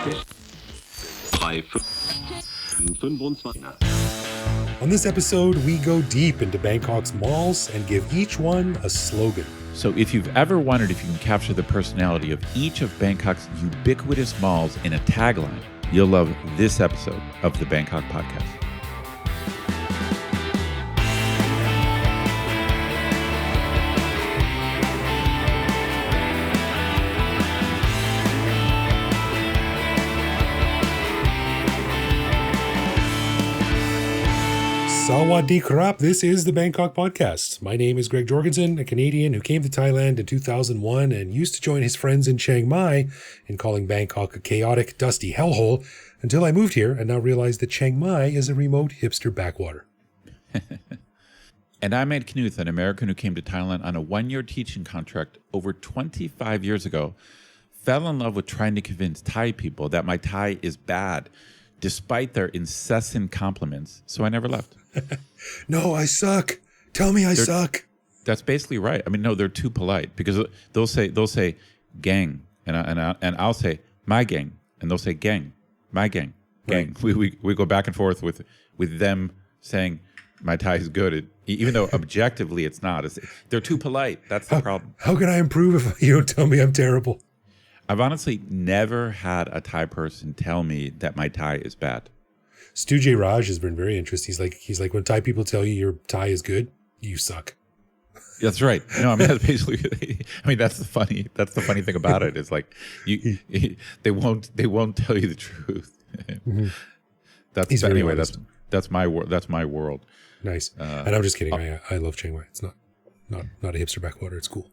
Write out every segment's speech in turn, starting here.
On this episode, we go deep into Bangkok's malls and give each one a slogan. So if you've ever wondered if you can capture the personality of each of Bangkok's ubiquitous malls in a tagline, you'll love this episode of the Bangkok Podcast. Sawadee krap, this is the Bangkok Podcast. My name is Greg Jorgensen, a Canadian who came to Thailand in 2001 and used to join his friends in Chiang Mai in calling Bangkok a chaotic, dusty hellhole until I moved here and now realize that Chiang Mai is a remote hipster backwater. And I'm Ed Knuth, an American who came to Thailand on a one-year teaching contract over 25 years ago, fell in love with trying to convince Thai people that my Thai is bad, despite their incessant compliments, so I never left. No, I suck. Tell me I suck. That's basically right. I mean, no, they're too polite because they'll say gang, and I'll say my gang, and they'll say gang, my gang, gang. Right. We go back and forth with them saying my Thai is good, even though objectively it's not. They're too polite. That's the problem. How can I improve if you don't tell me I'm terrible? I've honestly never had a Thai person tell me that my Thai is bad. Stu J. Raj has been very interesting. He's like, when Thai people tell you your Thai is good, you suck. That's right. No, I mean that's basically. I mean that's the funny thing about it. It's like they won't tell you the truth. Mm-hmm. That's my world. Nice. And I'm just kidding. I love Chiang Mai. It's not a hipster backwater. It's cool.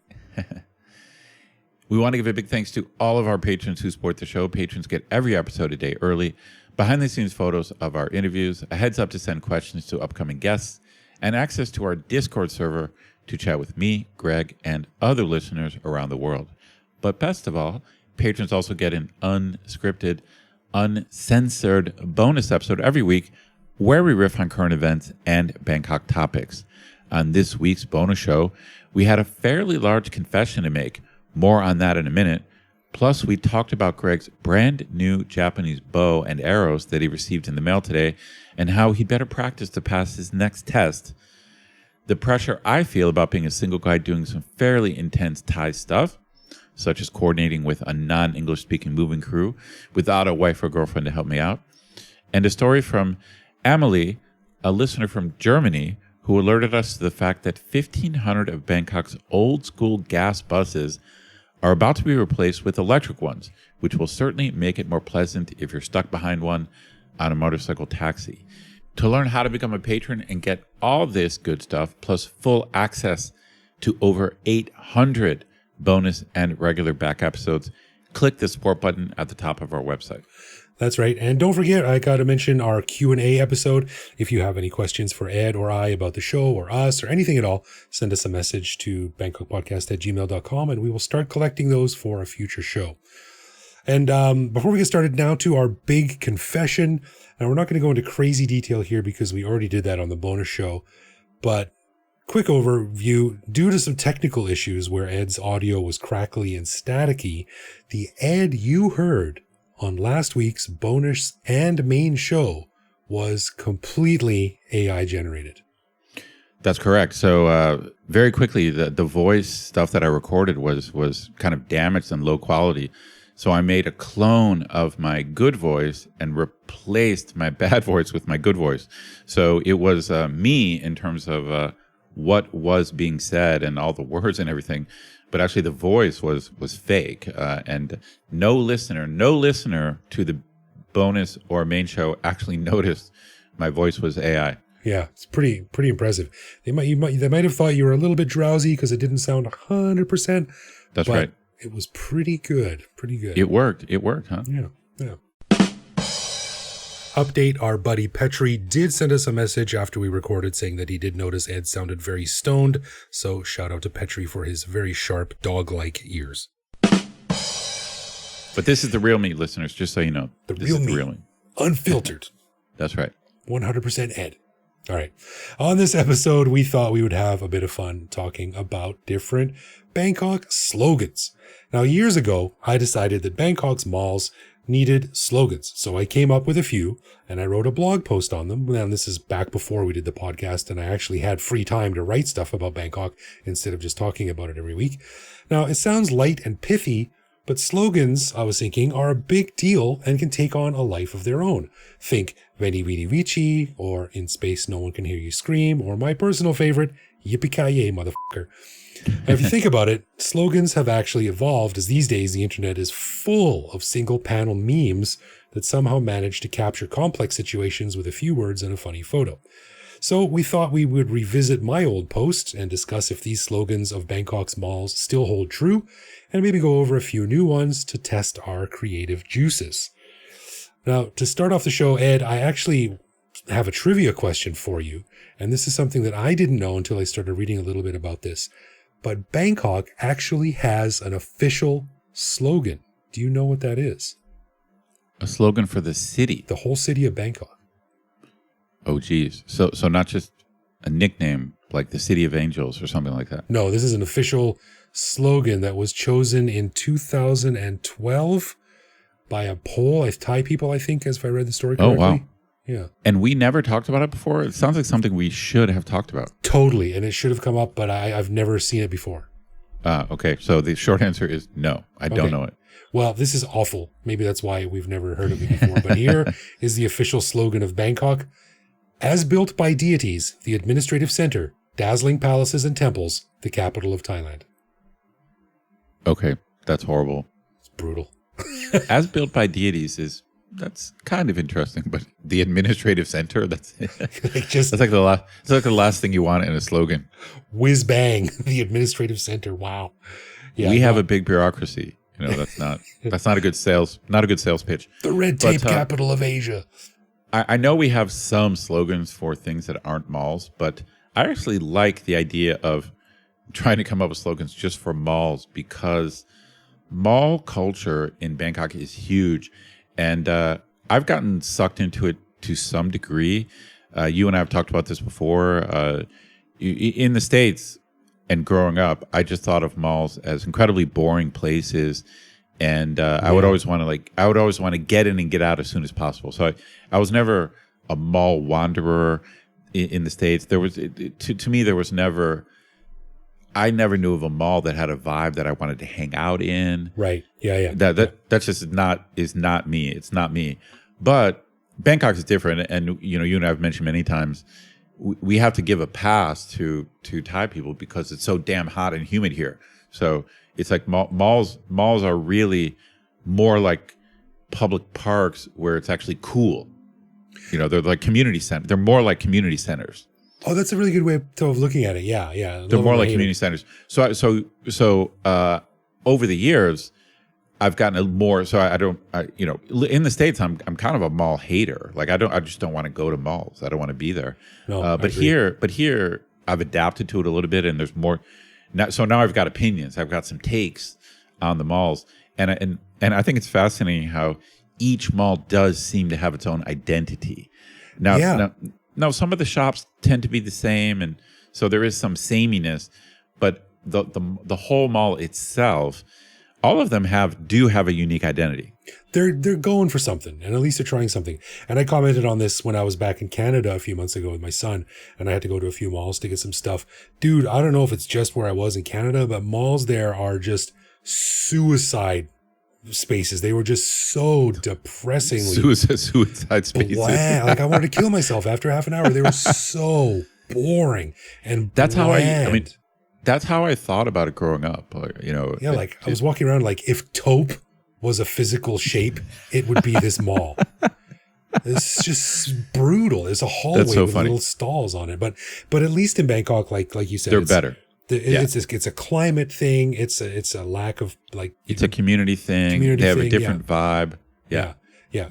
We want to give a big thanks to all of our patrons who support the show. Patrons get every episode a day early, behind-the-scenes photos of our interviews, a heads up to send questions to upcoming guests, and access to our Discord server to chat with me, Greg, and other listeners around the world. But best of all, patrons also get an unscripted, uncensored bonus episode every week where we riff on current events and Bangkok topics. On this week's bonus show, we had a fairly large confession to make. More on that in a minute. Plus, we talked about Greg's brand new Japanese bow and arrows that he received in the mail today and how he'd better practice to pass his next test. The pressure I feel about being a single guy doing some fairly intense Thai stuff, such as coordinating with a non-English speaking moving crew without a wife or girlfriend to help me out. And a story from Amelie, a listener from Germany, who alerted us to the fact that 1,500 of Bangkok's old school gas buses are about to be replaced with electric ones, which will certainly make it more pleasant if you're stuck behind one on a motorcycle taxi. To learn how to become a patron and get all this good stuff, plus full access to over 800 bonus and regular back episodes, click the support button at the top of our website. That's right. And don't forget, I got to mention our Q&A episode. If you have any questions for Ed or I about the show or us or anything at all, send us a message to bangkokpodcast@gmail.com and we will start collecting those for a future show. And before we get started now to our big confession, and we're not going to go into crazy detail here because we already did that on the bonus show, but quick overview, due to some technical issues where Ed's audio was crackly and staticky, the Ed you heard on last week's bonus and main show was completely AI generated. That's correct. So very quickly, the voice stuff that I recorded was kind of damaged and low quality. So I made a clone of my good voice and replaced my bad voice with my good voice. So it was me in terms of what was being said and all the words and everything. But actually the voice was fake, and no listener to the bonus or main show actually noticed my voice was AI. Yeah, it's pretty impressive. They might have thought you were a little bit drowsy because it didn't sound 100%. That's right. It was pretty good. It worked, huh? Yeah. Update, our buddy Petri did send us a message after we recorded saying that he did notice Ed sounded very stoned. So shout out to Petri for his very sharp dog-like ears. But this is the real me, listeners, just so you know. The real me. Unfiltered. That's right. 100% Ed. All right. On this episode, we thought we would have a bit of fun talking about different Bangkok slogans. Now, years ago, I decided that Bangkok's malls needed slogans. So I came up with a few and I wrote a blog post on them. And this is back before we did the podcast and I actually had free time to write stuff about Bangkok instead of just talking about it every week. Now, it sounds light and pithy, but slogans, I was thinking, are a big deal and can take on a life of their own. Think Veni Vidi Vici, or In Space No One Can Hear You Scream, or my personal favorite, Yippee-ki-yay, motherfucker. Now, if you think about it, slogans have actually evolved as these days the internet is full of single panel memes that somehow manage to capture complex situations with a few words and a funny photo. So we thought we would revisit my old post and discuss if these slogans of Bangkok's malls still hold true, and maybe go over a few new ones to test our creative juices. Now, to start off the show, Ed, I actually have a trivia question for you, and this is something that I didn't know until I started reading a little bit about this. But Bangkok actually has an official slogan. Do you know what that is? A slogan for the city? The whole city of Bangkok. Oh, geez. So not just a nickname like the City of Angels or something like that? No, this is an official slogan that was chosen in 2012 by a poll of Thai people, I think, as if I read the story correctly. Oh, wow. Yeah. And we never talked about it before? It sounds like something we should have talked about. Totally. And it should have come up, but I've never seen it before. Okay. So the short answer is no. I don't know it. Well, this is awful. Maybe that's why we've never heard of it before. But here is the official slogan of Bangkok. As built by deities, the administrative center, dazzling palaces and temples, the capital of Thailand. Okay. That's horrible. It's brutal. As built by deities that's kind of interesting, but the administrative center, that's like the last thing you want in a slogan. Whiz bang, the administrative center. Wow. Yeah, we have a big bureaucracy. That's not a good sales pitch. The red tape capital of Asia. I know we have some slogans for things that aren't malls, but I actually like the idea of trying to come up with slogans just for malls, because mall culture in Bangkok is huge. And I've gotten sucked into it to some degree. You and I have talked about this before. In the States and growing up, I just thought of malls as incredibly boring places. And I would always want to get in and get out as soon as possible. So I was never a mall wanderer in the States. There was to me, there was never. I never knew of a mall that had a vibe that I wanted to hang out in. Right. Yeah. That's just is not me. It's not me. But Bangkok is different, and you and I have mentioned many times we have to give a pass to Thai people because it's so damn hot and humid here. So it's like malls are really more like public parks where it's actually cool. They're like community center. They're more like community centers. Oh, that's a really good way of looking at it. Yeah. They're more like community centers. So over the years, I've gotten more. So in the States, I'm kind of a mall hater. Like I just don't want to go to malls. I don't want to be there. No, but here, I've adapted to it a little bit, and there's more. So now I've got opinions. I've got some takes on the malls, and I think it's fascinating how each mall does seem to have its own identity. Now, some of the shops tend to be the same, and so there is some sameness. But the whole mall itself, all of them do have a unique identity. They're going for something, and at least they're trying something. And I commented on this when I was back in Canada a few months ago with my son, and I had to go to a few malls to get some stuff. Dude, I don't know if it's just where I was in Canada, but malls there are just suicide spaces. They were just so depressingly suicide spaces. Bland. Like I wanted to kill myself after half an hour. They were so boring and that's bland. That's how I thought about it growing up. I was walking around like if taupe was a physical shape, it would be this mall. It's just brutal. There's a hallway with little stalls on it, but at least in Bangkok, like you said, they're better. It's a climate thing. It's a lack of it's a community thing. They have a different vibe. Yeah.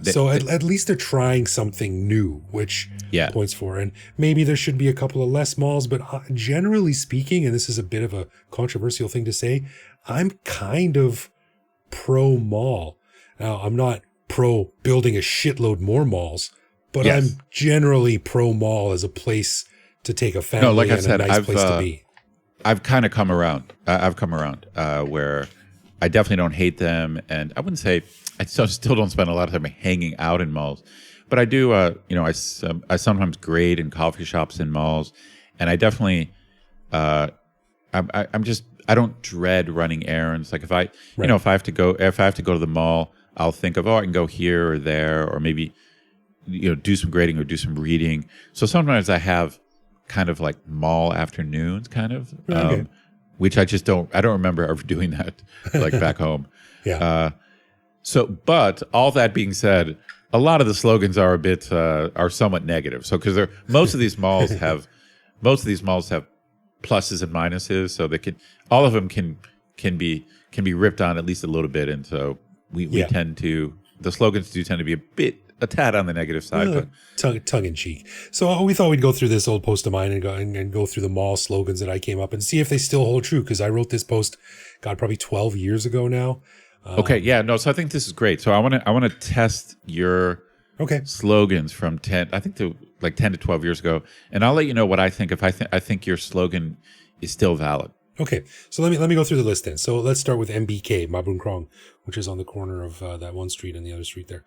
So at least they're trying something new, which points for. And maybe there should be a couple of less malls, but generally speaking, and this is a bit of a controversial thing to say, I'm kind of pro mall. Now, I'm not pro building a shitload more malls, but I'm generally pro mall as a place to take a family like I and said, a nice place to be. I've kind of come around. I've come around where I definitely don't hate them, and I wouldn't say I still don't spend a lot of time hanging out in malls, but I do. I sometimes grade in coffee shops in malls, and I definitely, I don't dread running errands. Like if I have to go to the mall, I'll think of, I can go here or there, or maybe, do some grading or do some reading. So sometimes I have kind of like mall afternoons, kind of, which I don't remember ever doing that like back home. Yeah. But all that being said, a lot of the slogans are are somewhat negative. So because most of these malls have pluses and minuses, so all of them can be ripped on at least a little bit, and so we tend to, the slogans do tend to be a tad on the negative side, but tongue in cheek. So we thought we'd go through this old post of mine and go through the mall slogans that I came up and see if they still hold true, because I wrote this post, God, probably 12 years ago now. Okay, yeah, no. So I think this is great. So I want to test your slogans from 10 to 12 years ago, and I'll let you know what I think. If I think your slogan is still valid. Okay, so let me go through the list then. So let's start with MBK, Mabung Krong, which is on the corner of that one street and the other street there.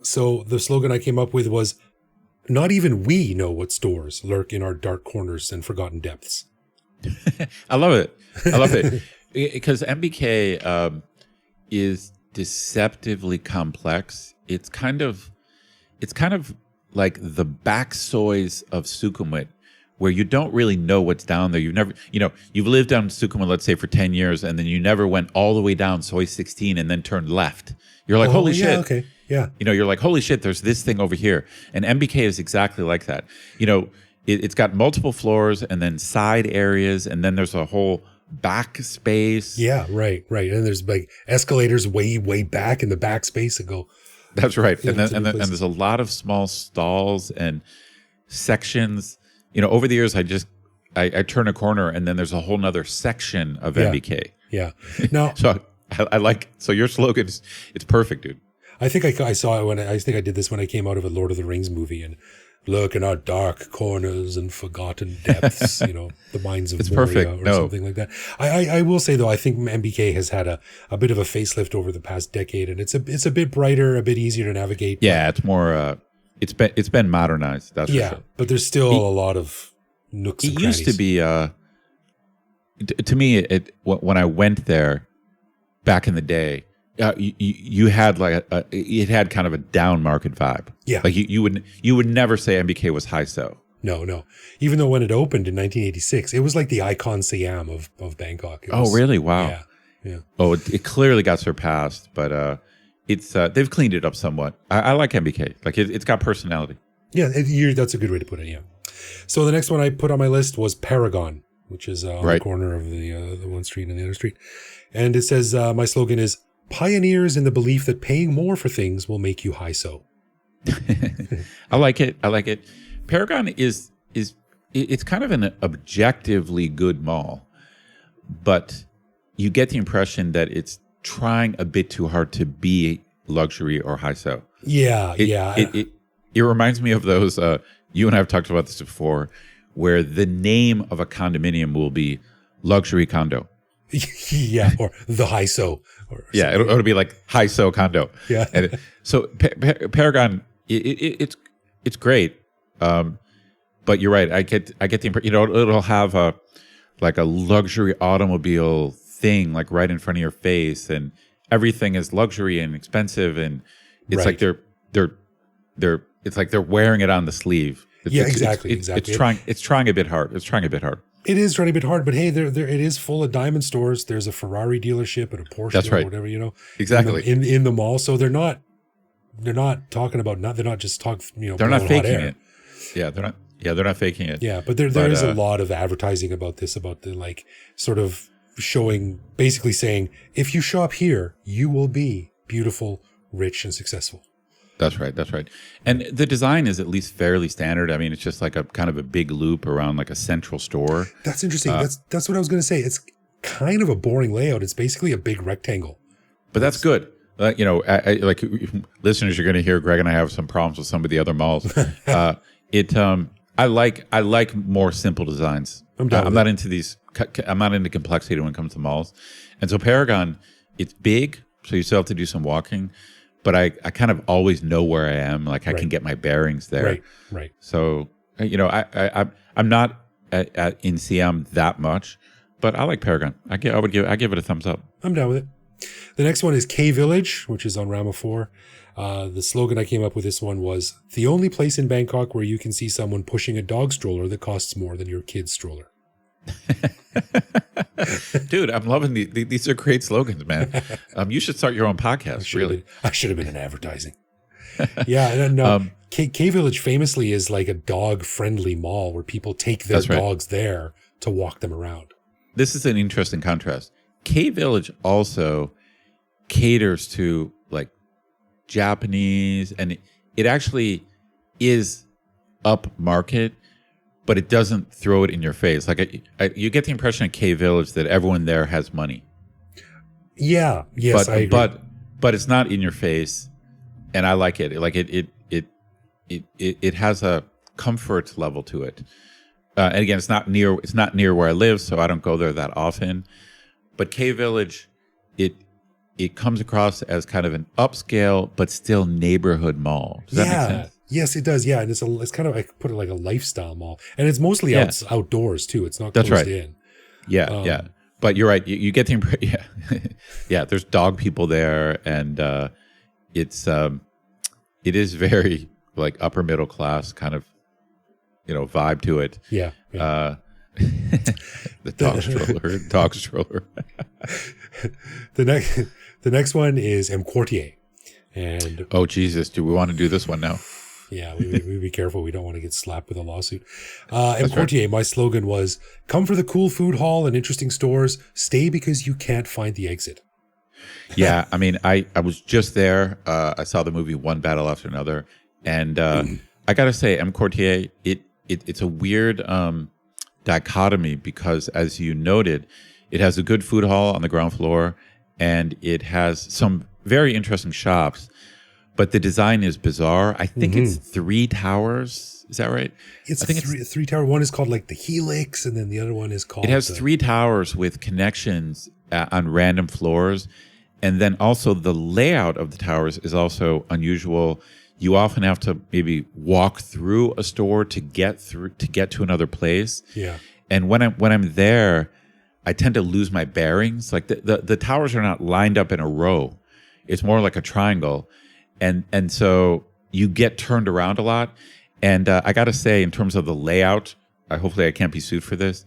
So the slogan I came up with was, "Not even we know what stores lurk in our dark corners and forgotten depths." I love it because MBK is deceptively complex. It's kind of like the backsoys of Sukhumvit, where you don't really know what's down there. You've lived down Sukhumvit, let's say, for 10 years, and then you never went all the way down Soi 16 and then turned left. You're like, holy shit. Okay. Yeah. You're like, holy shit, there's this thing over here. And MBK is exactly like that. It's got multiple floors and then side areas, and then there's a whole back space. Yeah, right. And there's like escalators way back in the back space that go. That's right. And there's a lot of small stalls and sections. Over the years, I turn a corner and then there's a whole nother section of MBK. Yeah. Now, so your slogan it's perfect, dude. I think I saw it I did this when I came out of a Lord of the Rings movie, and look in our dark corners and forgotten depths, the minds of Moria or something like that. I will say though, I think MBK has had a bit of a facelift over the past decade, and it's a bit brighter, a bit easier to navigate. Yeah, it's more, it's been modernized. That's for sure. But there's still a lot of nooks and crannies. It used to be, to me, when I went there back in the day, you had it had kind of a down market vibe. Yeah, like you would never say MBK was high so. No. Even though when it opened in 1986, it was like the Icon Siam of Bangkok. Really? Wow. Yeah. Oh, it clearly got surpassed, but it's they've cleaned it up somewhat. I like MBK. Like it's got personality. Yeah, that's a good way to put it. Yeah. So the next one I put on my list was Paragon, which is on the corner of the one street and the other street, and it says my slogan is, "Pioneers in the belief that paying more for things will make you high so." I like it. Paragon it's kind of an objectively good mall, but you get the impression that it's trying a bit too hard to be luxury or high so. It reminds me of those. You and I have talked about this before, where the name of a condominium will be luxury condo. Yeah, or the high so. It'll be like high so condo. Yeah. And so Paragon, it's great, but you're right. I get the impression. It'll have a luxury automobile thing like right in front of your face, and everything is luxury and expensive, and it's like they're wearing it on the sleeve. Exactly. It's trying a bit hard. It is trying a bit hard, but hey, there it is full of diamond stores. There's a Ferrari dealership and a Porsche. That's right. Or whatever, Exactly. In the mall. So they're not talking about they're not just talking, they're not faking it. Yeah, they're not faking it. Yeah, but there is a lot of advertising about this, about the sort of showing, basically saying, if you shop here, you will be beautiful, rich, and successful. That's right. And the design is at least fairly standard. I mean, it's just like a kind of a big loop around like a central store. That's interesting. That's what I was going to say. It's kind of a boring layout. It's basically a big rectangle. But that's good. Like listeners, you're going to hear Greg and I have some problems with some of the other malls. I like more simple designs. I'm not into complexity when it comes to malls. And so Paragon, it's big, so you still have to do some walking. But I kind of always know where I am. Like I can get my bearings there. Right. So I'm not in Siam that much, but I like Paragon. I give it a thumbs up. I'm down with it. The next one is K Village, which is on Rama 4. The slogan I came up with this one was, the only place in Bangkok where you can see someone pushing a dog stroller that costs more than your kid's stroller. Dude, I'm loving these are great slogans, man. You should start your own podcast, really. I should have been in advertising. Yeah, no. K Village famously is like a dog-friendly mall where people take their dogs there to walk them around. This is an interesting contrast. K Village also caters to like Japanese, and it actually is upmarket, but it doesn't throw it in your face. Like you get the impression at K Village that everyone there has money. Yeah. Yes, I agree. But it's not in your face, and I like it. Like it has a comfort level to it. And again, it's not near where I live, so I don't go there that often. But K Village, it comes across as kind of an upscale but still neighborhood mall. Does that make sense? Yes, it does. Yeah, and it's kind of, I put it like a lifestyle mall, and it's mostly outdoors too. It's not closed in. Yeah. But you're right. You get the impression. Yeah. There's dog people there, and it is very like upper middle class kind of vibe to it. Yeah. The dog stroller. The next one is EmQuartier, and oh Jesus, do we want to do this one now? Yeah, we be careful. We don't want to get slapped with a lawsuit. EmQuartier, my slogan was, come for the cool food hall and interesting stores. Stay because you can't find the exit. Yeah, I mean, I was just there. I saw the movie One Battle After Another. And I got to say, EmQuartier, it's a weird dichotomy because, as you noted, it has a good food hall on the ground floor, and it has some very interesting shops. But the design is bizarre. I think it's 3 towers. Is that right? I think it's three tower. One is called like the Helix, and then the other one is called. It has 3 towers with connections on random floors, and then also the layout of the towers is also unusual. You often have to maybe walk through a store to get to another place. Yeah. And when I'm there, I tend to lose my bearings. Like the towers are not lined up in a row. It's more like a triangle. And so you get turned around a lot. And I got to say, in terms of the layout, hopefully I can't be sued for this.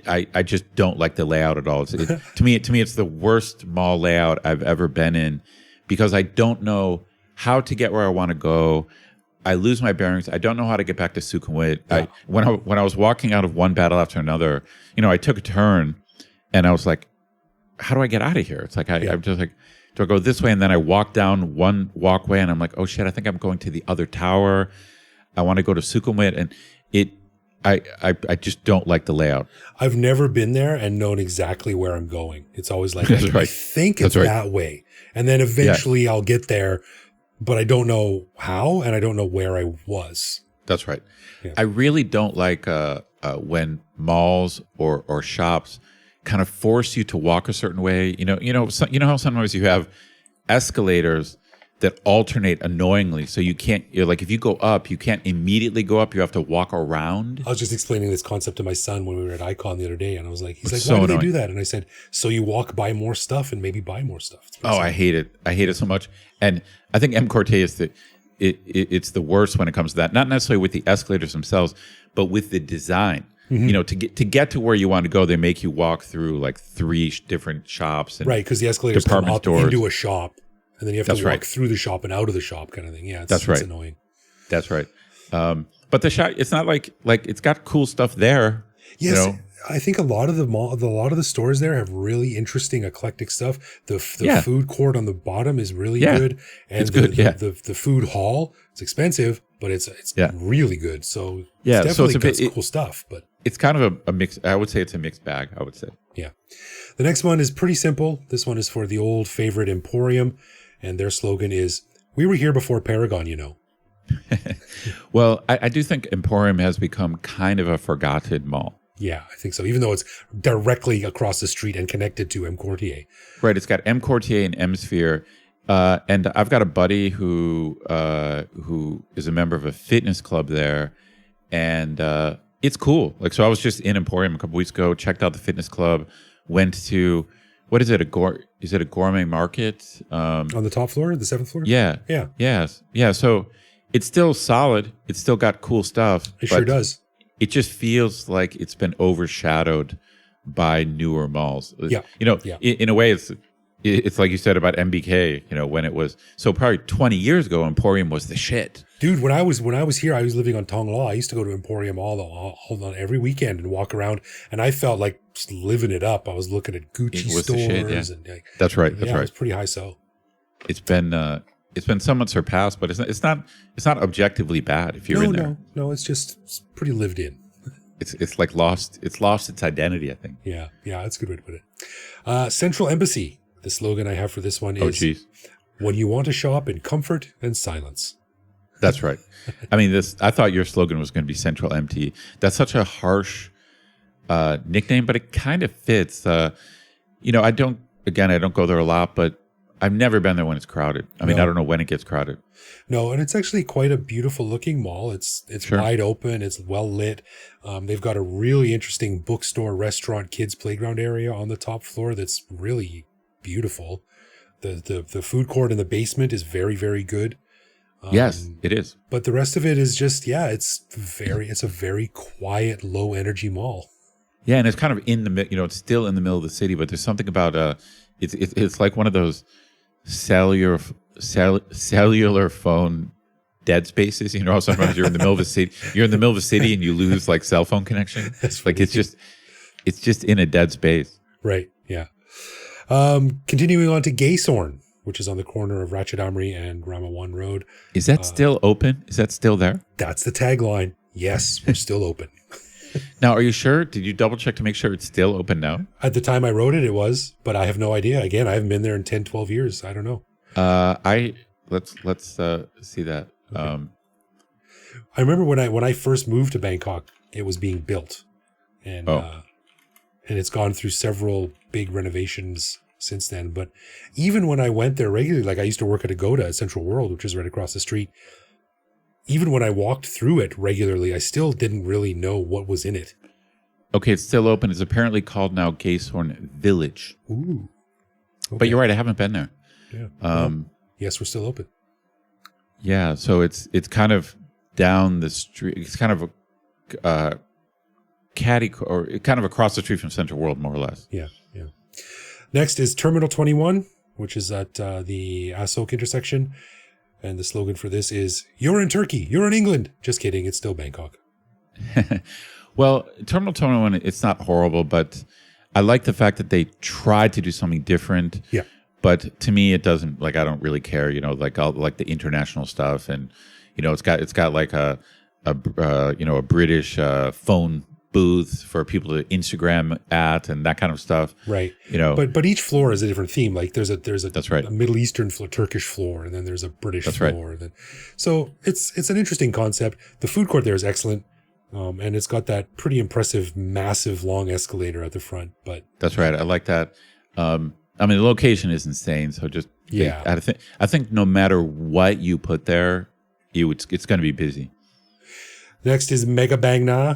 I just don't like the layout at all. To me, it's the worst mall layout I've ever been in because I don't know how to get where I want to go. I lose my bearings. I don't know how to get back to Sukhumvit. Yeah. When I was walking out of One Battle After Another, I took a turn and I was like, how do I get out of here? It's like I'm just like, do I go this way? And then I walk down one walkway and I'm like, oh shit, I think I'm going to the other tower. I want to go to Sukhumvit, and I just don't like the layout. I've never been there and known exactly where I'm going. It's always like, That's right. I think it's that way. And then eventually I'll get there, but I don't know how, and I don't know where I was. That's right. Yeah. I really don't like when malls or shops kind of force you to walk a certain way. You know how sometimes you have escalators that alternate annoyingly, so you can't. Like if you go up, you can't immediately go up. You have to walk around. I was just explaining this concept to my son when we were at Icon the other day, and I was like, "He's like, so why do annoying. they do that?" And I said, "So you walk by more stuff and maybe buy more stuff." Oh, I hate it. I hate it so much. And I think EmQuartier is it's the worst when it comes to that. Not necessarily with the escalators themselves, but with the design. To get to where you want to go, they make you walk through like 3 different shops. And right, because the escalators come up stores. into a shop, and then you have to walk through the shop and out of the shop, kind of thing. Yeah, it's annoying. That's right. But the shop, it's not like it's got cool stuff there. Yes, I think a lot of the stores there have really interesting, eclectic stuff. The food court on the bottom is really good, and the food hall, it's expensive, but it's really good. So it's definitely got cool stuff. But it's kind of a mix. I would say it's a mixed bag. I would say. Yeah. The next one is pretty simple. This one is for the old favorite Emporium, and their slogan is, "We were here before Paragon, you know." Well, I do think Emporium has become kind of a forgotten mall. Yeah, I think so. Even though it's directly across the street and connected to EmQuartier. Right. It's got EmQuartier and EmSphere. And I've got a buddy who is a member of a fitness club there, and it's cool. Like, so I was just in Emporium a couple weeks ago, checked out the fitness club, went to, what is it? Is it a gourmet market? On the top floor, the 7th floor? Yeah. Yeah. Yes. Yeah. So it's still solid. It's still got cool stuff. It sure does. It just feels like it's been overshadowed by newer malls. Yeah. In a way, it's like you said about MBK, when it was, so probably 20 years ago, Emporium was the shit. Dude, when I was here, I was living on Tong Lo. I used to go to Emporium every weekend and walk around, and I felt like just living it up. I was looking at Gucci stores. Shit, yeah. And like, that's right. That's right. It was pretty high so. It's been somewhat surpassed, but it's not objectively bad if you're in there. No, it's pretty lived in. It's like lost its identity, I think. Yeah, that's a good way to put it. Central Embassy. The slogan I have for this one is, when you want to shop in comfort and silence. That's right. I mean, I thought your slogan was going to be Central MT. That's such a harsh nickname, but it kind of fits. I don't go there a lot, but I've never been there when it's crowded. I mean, I don't know when it gets crowded. No, and it's actually quite a beautiful looking mall. It's sure. wide open. It's well lit. They've got a really interesting bookstore, restaurant, kids playground area on the top floor that's really beautiful. The food court in the basement is very, very good. Yes, it is. But the rest of it is just, it's a very quiet, low energy mall. Yeah, and it's kind of in the, it's still in the middle of the city, but there's something about it's like one of those cellular phone dead spaces. Sometimes you're in the middle of a city. You're in the middle of a city and you lose like cell phone connection. It's like it's just in a dead space. Right. Yeah. Continuing on to Gaysorn, which is on the corner of Ratchet-Amri and Rama 1 Road. Is that still open? Is that still there? That's the tagline. Yes, we're still open. Now, are you sure? Did you double check to make sure it's still open now? At the time I wrote it, it was, but I have no idea. Again, I haven't been there in 10, 12 years. I don't know. Let's see that. Okay. I remember when I first moved to Bangkok, it was being built, and it's gone through several big renovations since then. But even when I went there regularly, like I used to work at Agoda at Central World, which is right across the street. Even when I walked through it regularly, I still didn't really know what was in it. Okay, it's still open. It's apparently called now Gaysorn Village. Ooh. Okay. But you're right, I haven't been there. Yeah. Yes, we're still open. Yeah, so it's kind of down the street. It's kind of a kind of across the street from Central World, more or less. Yeah. Next is Terminal 21, which is at the Asok intersection. And the slogan for this is, "You're in Turkey, you're in England." Just kidding, it's still Bangkok. Well, Terminal 21, it's not horrible, but I like the fact that they tried to do something different. Yeah. But to me, it doesn't, like, I don't really care, like all like the international stuff. And, it's got like a British phone booth for people to Instagram at and that kind of stuff. Right. But each floor is a different theme. Like there's That's right. a Middle Eastern floor, Turkish floor, and then there's a British That's floor. Right. And then, so it's an interesting concept. The food court there is excellent. And it's got that pretty impressive, massive, long escalator at the front. But that's right. I like that. I mean, the location is insane. So just I think no matter what you put there, it's going to be busy. Next is Mega Bang Na.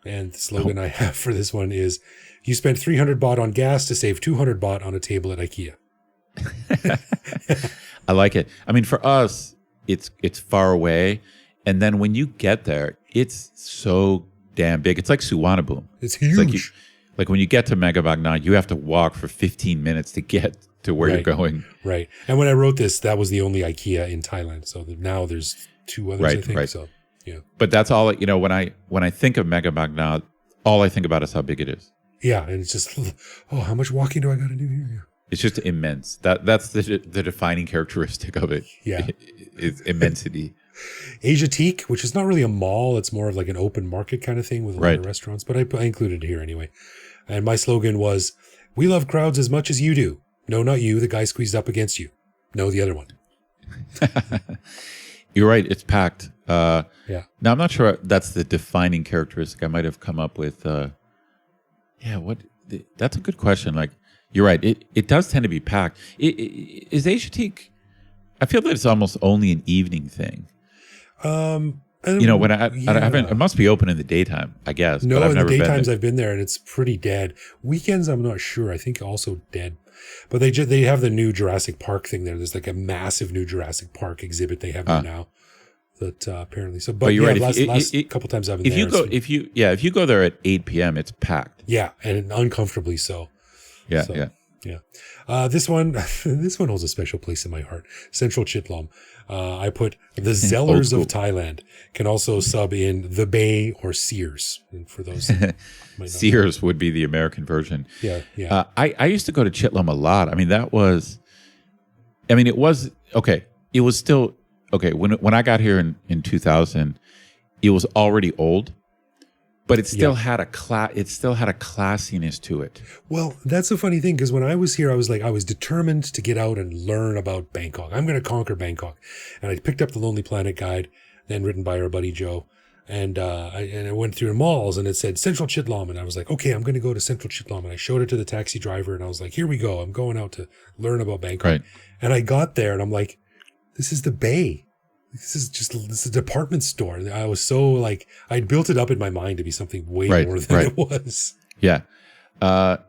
And the slogan I have for this one is, "You spent 300 baht on gas to save 200 baht on a table at IKEA." I like it. I mean, for us, it's far away. And then when you get there, it's so damn big. It's like Suvarnabhumi. It's huge. It's like when you get to Mega Bang Na, you have to walk for 15 minutes to get to where you're going. Right. And when I wrote this, that was the only IKEA in Thailand. So now there's 2 others, I think. Right. So. Yeah. But that's all, when I think of Mega Bang Na, all I think about is how big it is. Yeah. And it's just, how much walking do I got to do here? Yeah. It's just immense. That's the defining characteristic of it. Yeah. It's immensity. Asiatique, which is not really a mall. It's more of like an open market kind of thing with a lot of restaurants. But I included it here anyway. And my slogan was, "We love crowds as much as you do. No, not you. The guy squeezed up against you. No, the other one." You're right. It's packed. Yeah. Now, I'm not sure that's the defining characteristic. I might have come up with Yeah, that's a good question. Like, you're right. It does tend to be packed. Is Asiatique? I feel that it's almost only an evening thing. When I haven't, it must be open in the daytime, I guess. No, but I've in the never been daytimes there. I've been there, and it's pretty dead. Weekends, I'm not sure. I think also dead. But they have the new Jurassic Park thing there. There's like a massive new Jurassic Park exhibit they have there now. That apparently so. But you're yeah, right. last couple times I've been there. If you go there at 8 p.m., it's packed. Yeah, and uncomfortably so. Yeah. This one holds a special place in my heart. Central Chitlom. I put the Zellers of Thailand can also sub in the Bay or Sears. And for those, Sears would be the American version. Yeah. I used to go to Chitlom a lot. I mean, it was okay. It was still okay when I got here in 2000. It was already old. But it still had a classiness to it. Well, that's a funny thing because when I was here, I was determined to get out and learn about Bangkok. I'm going to conquer Bangkok, and I picked up the Lonely Planet guide, then written by our buddy Joe, and I went through the malls and it said Central Chitlom, and I was like, okay, I'm going to go to Central Chitlom, and I showed it to the taxi driver, and I was like, here we go, I'm going out to learn about Bangkok, right. And I got there, and I'm like, this is the Bay. This is a department store. I was so like, I'd built it up in my mind to be something way more than it was. Yeah.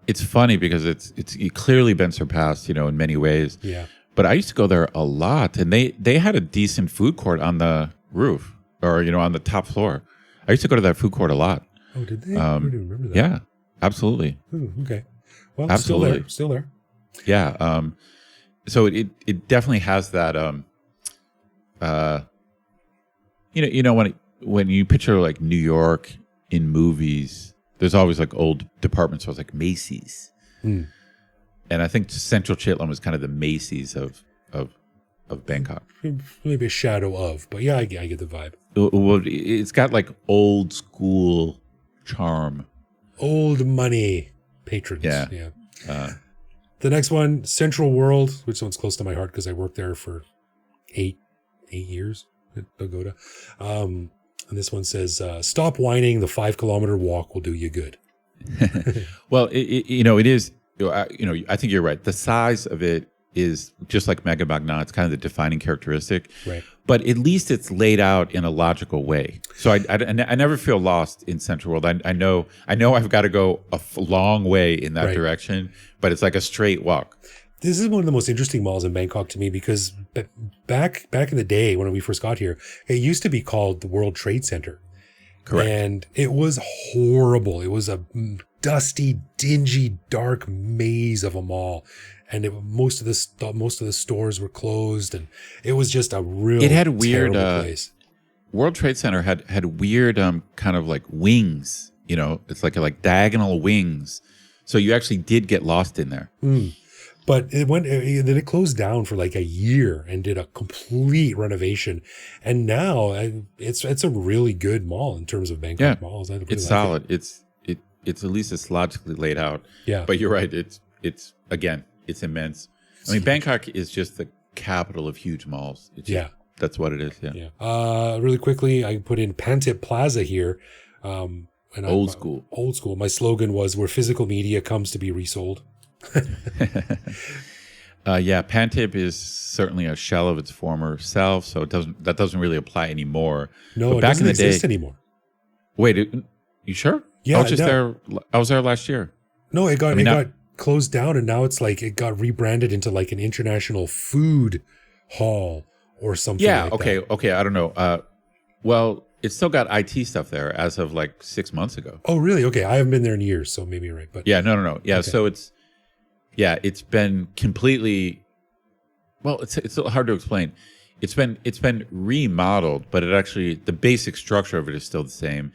It's funny because it's clearly been surpassed, in many ways. Yeah. But I used to go there a lot, and they had a decent food court on the roof or, on the top floor. I used to go to that food court a lot. Oh, did they? I don't even remember that. Yeah, absolutely. Ooh, okay. Well, absolutely. Still there. Yeah. So it definitely has that, when you picture like New York in movies, there's always like old department stores like Macy's, and I think Central Chitlom is kind of the Macy's of Bangkok. Maybe a shadow of, but yeah, I get the vibe. Well, it's got like old school charm, old money patrons. Yeah. The next one, Central World, which one's close to my heart because I worked there for 8 years at Pagoda. And this one says, stop whining. The 5-kilometer walk will do you good. Well, it is, I think you're right. The size of it is just like Mega Bagna. It's kind of the defining characteristic, right? But at least it's laid out in a logical way. So I never feel lost in Central World. I know I've got to go a long way in that direction, but it's like a straight walk. This is one of the most interesting malls in Bangkok to me because back in the day when we first got here, it used to be called the World Trade Center. Correct. And it was horrible. It was a dusty, dingy, dark maze of a mall. And most of the stores were closed, and it was just a real terrible place. World Trade Center had weird kind of like wings. It's like diagonal wings. So you actually did get lost in there. But then it closed down for like a year and did a complete renovation. And now it's a really good mall in terms of Bangkok malls. It's solid. It's at least it's logically laid out. Yeah. But you're right. It's again, it's immense. I mean, Bangkok is just the capital of huge malls. That's what it is. Yeah. Really quickly, I put in Pantip Plaza here. And old school. My slogan was where physical media comes to be resold. Pantip is certainly a shell of its former self, so that doesn't really apply anymore. No, but it back doesn't in the exist day, anymore. Wait, you sure? Yeah, I was there last year. No, it got closed down, and now it's like it got rebranded into like an international food hall or something. Yeah. Like Okay. I don't know. Well, it's still got IT stuff there as of like 6 months ago. Oh, really? Okay, I haven't been there in years, so maybe you're right. But yeah, no. Yeah, okay. So it's been completely. Well, it's hard to explain. It's been remodeled, but the basic structure of it is still the same,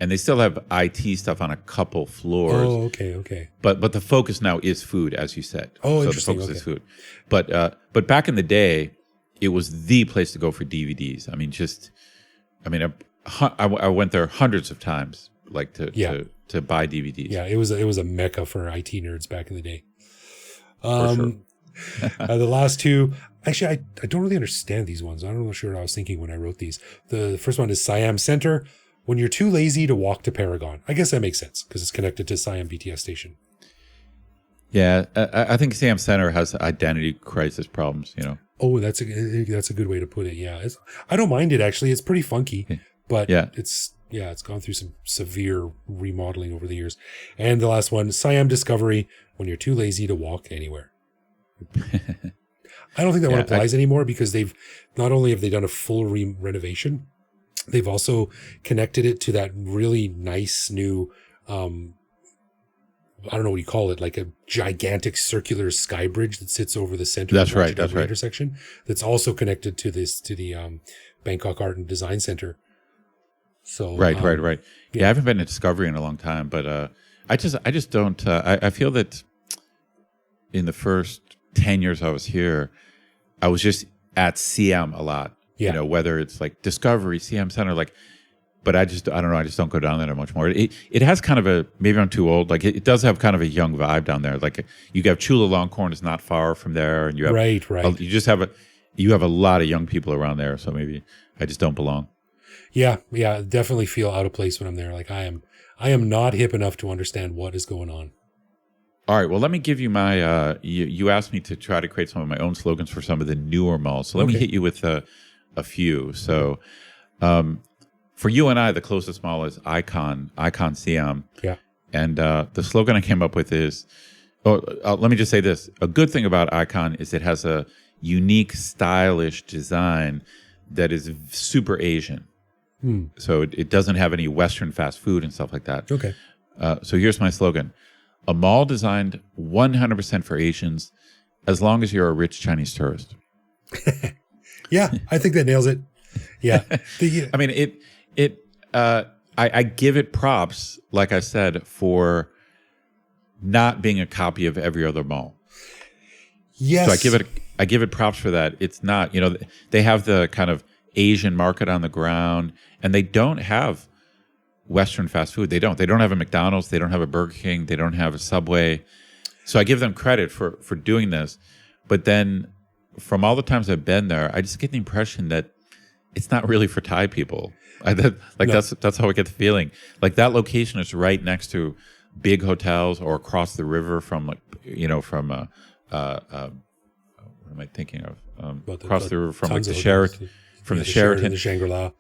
and they still have IT stuff on a couple floors. Oh, okay. But the focus now is food, as you said. Oh, so interesting. The focus is food. But back in the day, it was the place to go for DVDs. I went there hundreds of times, like to buy DVDs. Yeah, it was a mecca for IT nerds back in the day. For sure. The last two, actually, I don't really understand these ones. I'm not sure what I was thinking when I wrote these. The first one is Siam Center. when you're too lazy to walk to Paragon. I guess that makes sense because it's connected to Siam BTS station. Yeah, I think Siam Center has identity crisis problems, you know. Oh, that's a good way to put it. Yeah, I don't mind it actually. It's pretty funky, but it's gone through some severe remodeling over the years. And the last one, Siam Discovery, when you're too lazy to walk anywhere. I don't think that one applies anymore because they've not only have they done a full renovation, they've also connected it to that really nice new, I don't know what you call it, like a gigantic circular sky bridge that sits over the center. That's of the right. That's right. Intersection. That's also connected to the Bangkok Art and Design Center. So right. Yeah, I haven't been to Discovery in a long time, but I just don't. I feel that in the first 10 years I was here, I was just at Siam a lot. Yeah. You know, whether it's like Discovery, Siam Center, like. But I don't know. I just don't go down there much more. It has kind of a, maybe I'm too old. Like it does have kind of a young vibe down there. Like you have Chula Longkorn is not far from there, and you have right. You just have a lot of young people around there. So maybe I just don't belong. Yeah. Definitely feel out of place when I'm there. Like I am not hip enough to understand what is going on. All right. Well, let me give you my. You asked me to try to create some of my own slogans for some of the newer malls. So let me hit you with a few. So. For you and I, the closest mall is Icon Siam. Yeah. And the slogan I came up with is, let me just say this. A good thing about Icon is it has a unique, stylish design that is super Asian. So it doesn't have any Western fast food and stuff like that. Okay. So here's my slogan. A mall designed 100% for Asians, as long as you're a rich Chinese tourist. Yeah, I think that nails it. Yeah. I mean, I give it props, like I said, for not being a copy of every other mall. Yes. So I give it props for that. It's not, you know, they have the kind of Asian market on the ground, and they don't have Western fast food. They don't have a McDonald's. They don't have a Burger King. They don't have a Subway. So I give them credit for doing this. But then from all the times I've been there, I just get the impression that it's not really for Thai people. That's how I get the feeling. Like that location is right next to big hotels or across the river from what am I thinking of? Across the river from like the Sheraton, the Sheraton, the Shangri-La.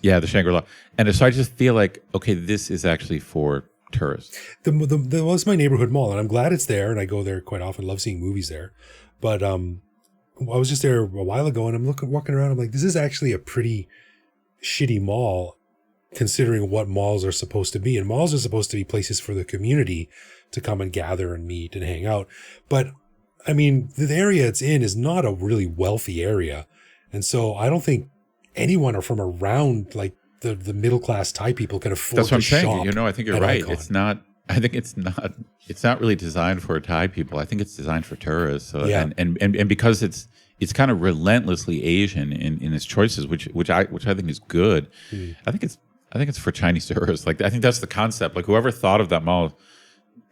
Yeah, the Shangri-La. And so I just feel like, okay, this is actually for tourists. It's my neighborhood mall, and I'm glad it's there, and I go there quite often. Love seeing movies there. But I was just there a while ago, and I'm walking around. I'm like, this is actually a pretty shitty mall, considering what malls are supposed to be. And malls are supposed to be places for the community to come and gather and meet and hang out. But I mean, the area it's in is not a really wealthy area, and so I don't think anyone from around like the middle class Thai people can afford. That's what I'm saying. saying. You know, I think you're right. Icon. It's not. I think it's not really designed for Thai people. I think it's designed for tourists. So, yeah. And because it's kind of relentlessly Asian in its choices, which I think is good. I think it's for Chinese tourists. Like I think that's the concept. Like whoever thought of that mall,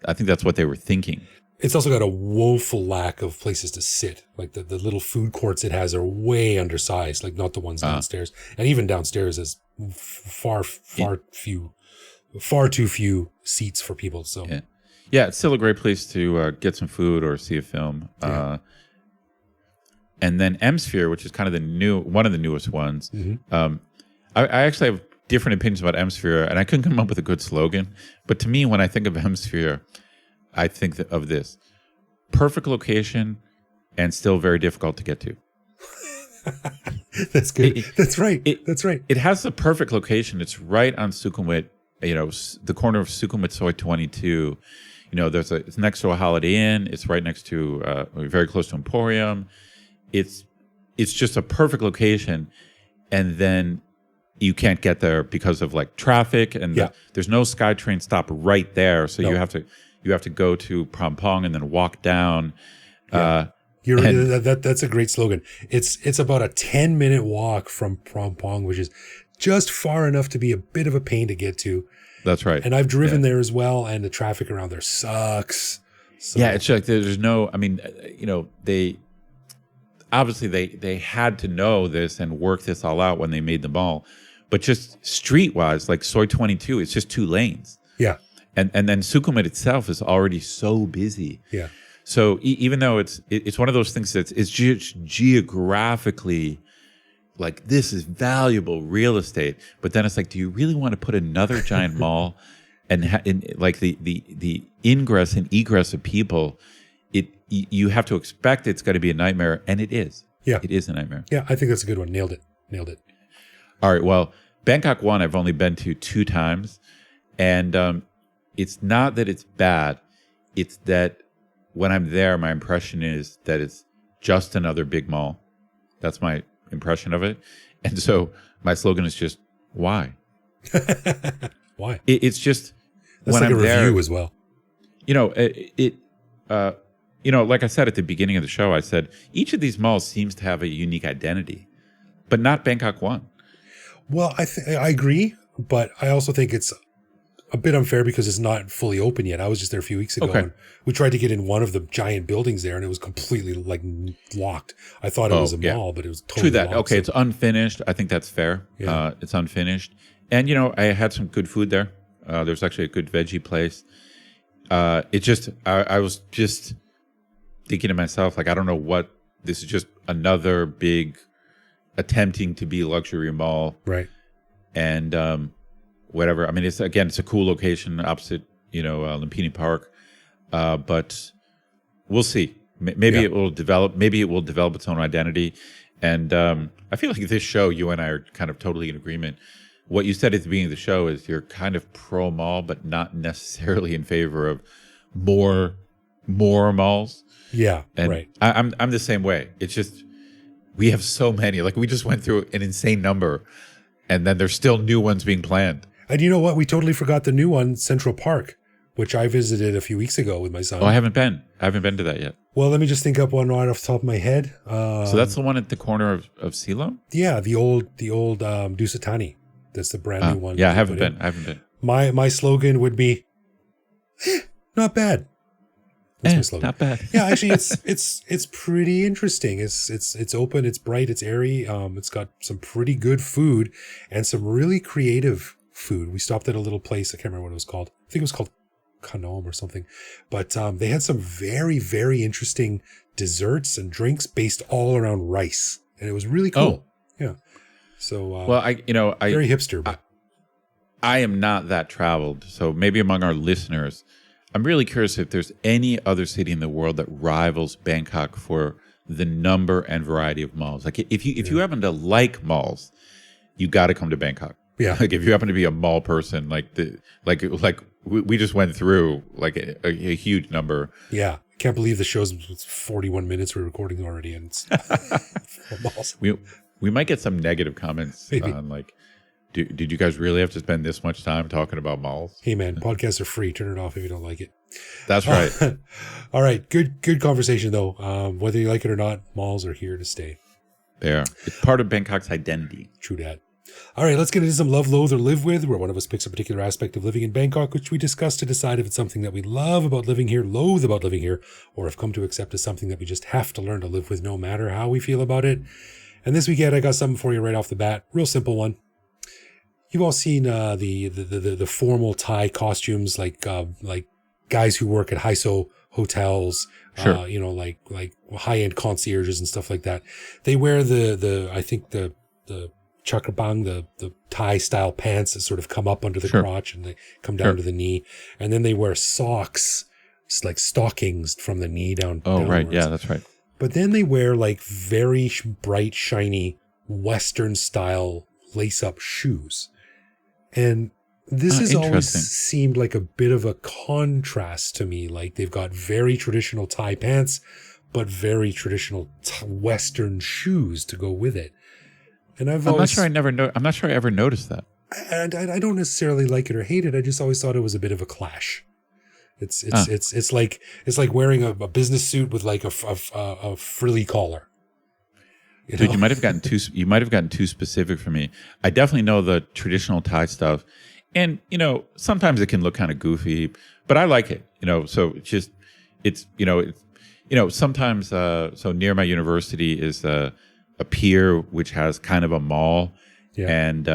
I think that's what they were thinking. It's also got a woeful lack of places to sit. Like the little food courts it has are way undersized. Like not the ones downstairs, and even downstairs is far too few seats for people. So yeah, it's still a great place to get some food or see a film. Yeah. And then EmQuartier, which is kind of one of the newest ones. I actually have different opinions about EmQuartier, and I couldn't come up with a good slogan. But to me, when I think of EmQuartier, I think of this: perfect location and still very difficult to get to. That's good. That's right. It has the perfect location. It's right on Sukhumvit, the corner of Sukhumvit Soy 22. You know, it's next to a Holiday Inn. It's right next to, very close to Emporium. It's just a perfect location, and then you can't get there because of like traffic, and there's no SkyTrain stop right there, so you have to go to Prampong and then walk down. Yeah. That's a great slogan. It's about a 10-minute walk from Prampong, which is just far enough to be a bit of a pain to get to. That's right. And I've driven there as well, and the traffic around there sucks. So. Yeah, it's like there's no. I mean, they obviously they had to know this and work this all out when they made the mall, But just street-wise, like Soi 22, it's just 2 lanes. Yeah. And then Sukhumvit itself is already so busy. Yeah. So even though it's one of those things that's it's geographically like this is valuable real estate, but then it's like, do you really want to put another giant mall and like the ingress and egress of people? You have to expect it's going to be a nightmare, and it is. Yeah, it is a nightmare. Yeah, I think that's a good one. Nailed it. All right. Well, Bangkok 1, I've only been to 2 times, and it's not that it's bad. It's that when I'm there, my impression is that it's just another big mall. That's my impression of it. And so my slogan is just, why? Why? It's just, that's when like I'm a there, review as well. Like I said at the beginning of the show, I said each of these malls seems to have a unique identity, but not Bangkok 1. Well, I agree, but I also think it's a bit unfair because it's not fully open yet. I was just there a few weeks ago, and we tried to get in one of the giant buildings there, and it was completely like locked. I thought it was a mall, but it was totally true that. locked. Okay, it's unfinished. I think that's fair. Yeah. It's unfinished, and I had some good food there. There's actually a good veggie place. It just I was just thinking to myself, like, I don't know what this is, just another big attempting to be luxury mall, right? And whatever. I mean, it's a cool location opposite, Lumpini Park, but we'll see. Maybe it will develop. Maybe it will develop its own identity. And I feel like this show, you and I are kind of totally in agreement. What you said at the beginning of the show is you're kind of pro mall, but not necessarily in favor of more malls. Yeah, and right. I'm the same way. It's just we have so many. Like, we just went through an insane number, and then there's still new ones being planned. And you know what? We totally forgot the new one, Central Park, which I visited a few weeks ago with my son. Oh, I haven't been to that yet. Well, let me just think up one right off the top of my head. So that's the one at the corner of Silo? Yeah, the old Dusatani. That's the brand new one. Yeah, I haven't been. My slogan would be, not bad. That's my slogan. Not bad. Yeah, actually, it's pretty interesting. It's open, it's bright, it's airy. It's got some pretty good food and some really creative food. We stopped at a little place. I can't remember what it was called. I think it was called Kanom or something. But they had some very, very interesting desserts and drinks based all around rice, and it was really cool. Yeah. So well, I very hipster. But I am not that traveled, so maybe among our listeners, I'm really curious if there's any other city in the world that rivals Bangkok for the number and variety of malls. Like, if you happen to like malls, you got to come to Bangkok. Yeah. Like, if you happen to be a mall person, like we just went through like a huge number. Yeah. I can't believe the show's 41 minutes we're recording already, and it's malls. We might get some negative comments Maybe. on like, did you guys really have to spend this much time talking about malls? Hey man, podcasts are free. Turn it off if you don't like it. That's right. All right. Good conversation though. Whether you like it or not, malls are here to stay. They are. It's part of Bangkok's identity. True that. All right, let's get into some love, loathe, or live with, where one of us picks a particular aspect of living in Bangkok, which we discuss to decide if it's something that we love about living here, loathe about living here, or have come to accept as something that we just have to learn to live with no matter how we feel about it. And this weekend, I got something for you right off the bat. Real simple one. You've all seen the formal Thai costumes, like guys who work at Hyso hotels, sure. Like high-end concierges and stuff like that. They wear the chakabang, the Thai style pants that sort of come up under the crotch and they come down to the knee. And then they wear socks, like stockings from the knee down. Oh, downwards. right. Yeah, that's right. But then they wear like very bright, shiny, Western style lace up shoes. And this has always seemed like a bit of a contrast to me. Like, they've got very traditional Thai pants, but very traditional Western shoes to go with it. And I'm not sure I ever noticed that. And I don't necessarily like it or hate it. I just always thought it was a bit of a clash. It's like wearing a business suit with like a frilly collar. Dude, you might have gotten too specific for me. I definitely know the traditional Thai stuff, and sometimes it can look kind of goofy, but I like it. So sometimes. So near my university is a pier which has kind of a mall, and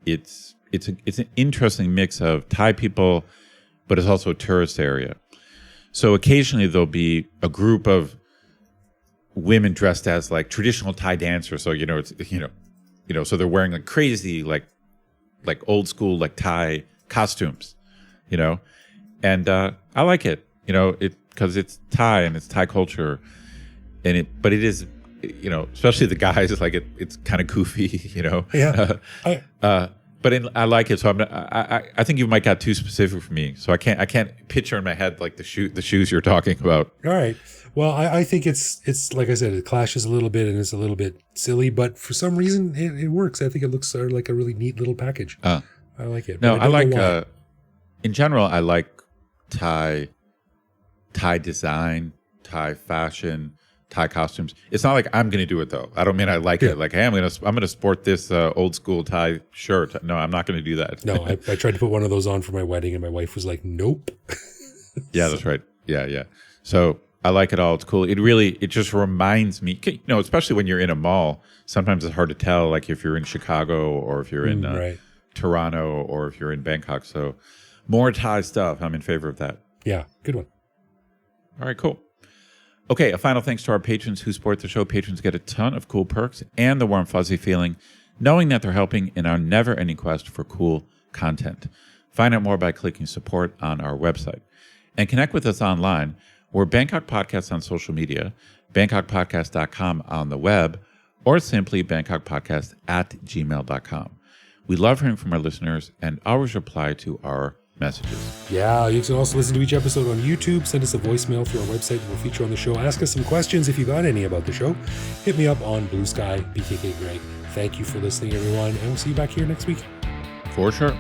it's an interesting mix of Thai people, but it's also a tourist area. So occasionally there'll be a group of women dressed as like traditional Thai dancers. So so they're wearing like crazy like old school like Thai costumes, and I like it, because it's Thai and it's Thai culture, but it is, especially the guys, like it's kind of goofy, Yeah. But I like it, so I think you might got too specific for me, so I can't picture in my head like the shoes you're talking about. All right. Well, I think it's like I said, it clashes a little bit and it's a little bit silly, but for some reason it works. I think it looks like a really neat little package. I like it. No, I like. Why. In general, I like Thai design, Thai fashion, Thai costumes. It's not like I'm going to do it though. I don't mean I like it. Like, hey, I'm gonna sport this old school Thai shirt. No, I'm not going to do that. No, I tried to put one of those on for my wedding, and my wife was like, "Nope." Yeah, that's right. Yeah. So I like it all. It's cool. It just reminds me, especially when you're in a mall. Sometimes it's hard to tell, like if you're in Chicago or if you're in right. Toronto or if you're in Bangkok. So more Thai stuff. I'm in favor of that. Yeah, good one. All right, cool. Okay, a final thanks to our patrons who support the show. Patrons get a ton of cool perks and the warm, fuzzy feeling, knowing that they're helping in our never-ending quest for cool content. Find out more by clicking support on our website. And connect with us online. We're Bangkok Podcast on social media, bangkokpodcast.com on the web, or simply bangkokpodcast@gmail.com. We love hearing from our listeners and always reply to our messages. Yeah, you can also listen to each episode on YouTube. Send us a voicemail through our website. We'll feature on the show. Ask us some questions if you got any about the show. Hit me up on Blue Sky, BKK Greg. Thank you for listening, everyone, and we'll see you back here next week. For sure.